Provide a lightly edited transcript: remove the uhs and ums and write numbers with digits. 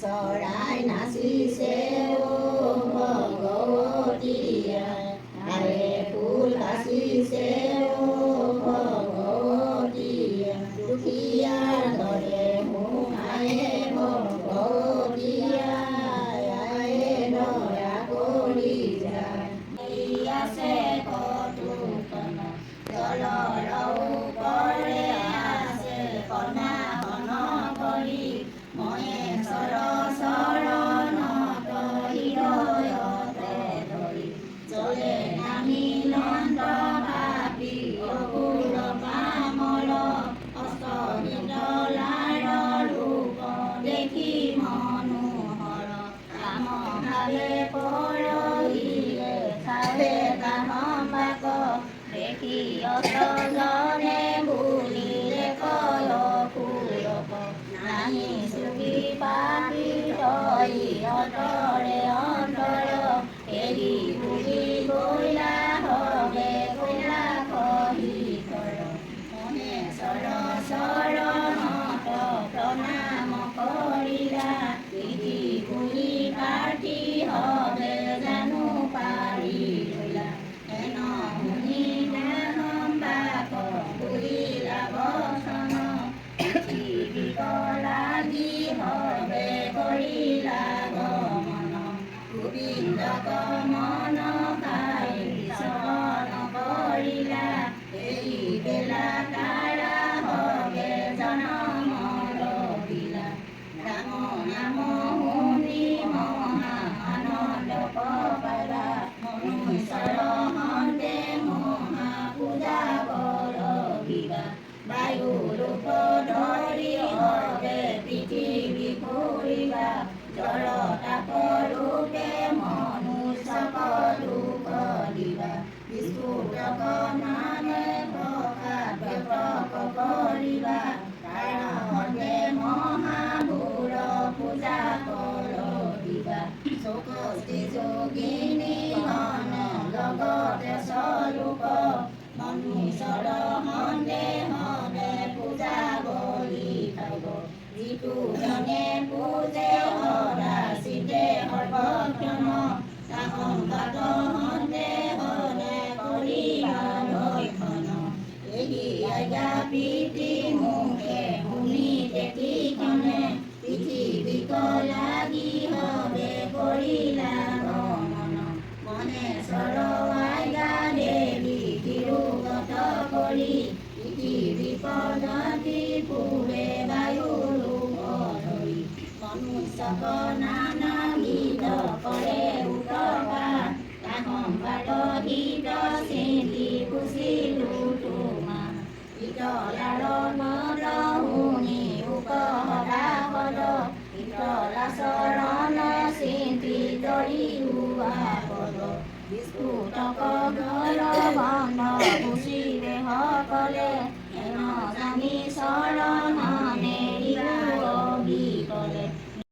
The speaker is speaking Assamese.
চৰাই নাচিছে ভগৱতীয়া, আৰে ফুল বাচিছে ভগৱতীয়া, দুখীয়াৰ ঘৰে সোমায়ে ভগৱতীয়া, আয়ে দয়া কৰি যায়। আছে কতোখন জলৰ ওপৰে আছে কণাখন কৰি, মহেশ্বৰ চৰণত হৃদয়তে ধৰি, চলে নামি নন্দ ভাবি অসুৰ কামৰ, অষ্টবিদলাৰ ৰূপ দেখি মনোহৰ, কাম ভাবে পৰহিলে চালে কাহম্বাক, দেখি অষ্টজনে বুলিলে কয় অসুৰক, নাহি চুকি পাপি তই অন্তৰে অন্তৰ, এৰি বুলি গৈলা হবে কৈলাশ শিখৰ, মহেশ্বৰ চৰণত প্ৰণাম কৰিলা, বিধি বুলি প্ৰাৰ্থী হবে জানো পাৰি ধৰিলা, হেন শুনি কাহম্বাক বুলিলা বচন, পৃথিৱীক লাগি হবে কৰিলা গমন, গোবিন্দক মন পাই শ্ৰৱণ কৰিলা, এই বেলা তাৰা হবে জনম লভিলা, ৰাম নাম শুনি মহা আনন্দ পালা, মনুষ্যৰ হন্তে মহা পূজা কৰবিবা, বায়ু ৰূপ ধৰি হবে পৃথিৱী ফুৰিবা, জড় তাপ ৰূপে মনুষ্যক দুখ দিবা, বিস্ফোটক নামে প্ৰসাদ ব্যাপক কৰিবা, তাৰ হতে মহাভূৰ পূজা কৰবিবা, চৌষষ্ঠি যোগিনী গণ লগতে স্বৰূপ, মনুষ্যৰ হন্তে হবে পূজা বলি খাব, যিটো জনে পূজে সদাচিতে সৰ্বক্ষণ, কাহম্বাক হন্তে হলে কৰিবা লক্ষণ, এই আজ্ঞা প্ৰীতি মুখে শুনি তেতিক্ষণে, পৃথিৱীক লাগি হবে কৰিলা গমন, মহেশ্বৰ আজ্ঞা দেৱী তিৰুগত কৰি, পৃথিৱী পদতি পুৰে বায়ু ৰূপ ধৰি, মনুষ্যক নানা বিধ কৰে উপকাৰ, কাহম্বাক হিত চিন্তি পুছিলো তোমাৰ, শীতলাৰ পদ শুনি উপহৰা পদ, শীতলা চৰণ চিন্তি তৰি হোৱা পদ, বিস্ফোটক ঘৰ বন্ধ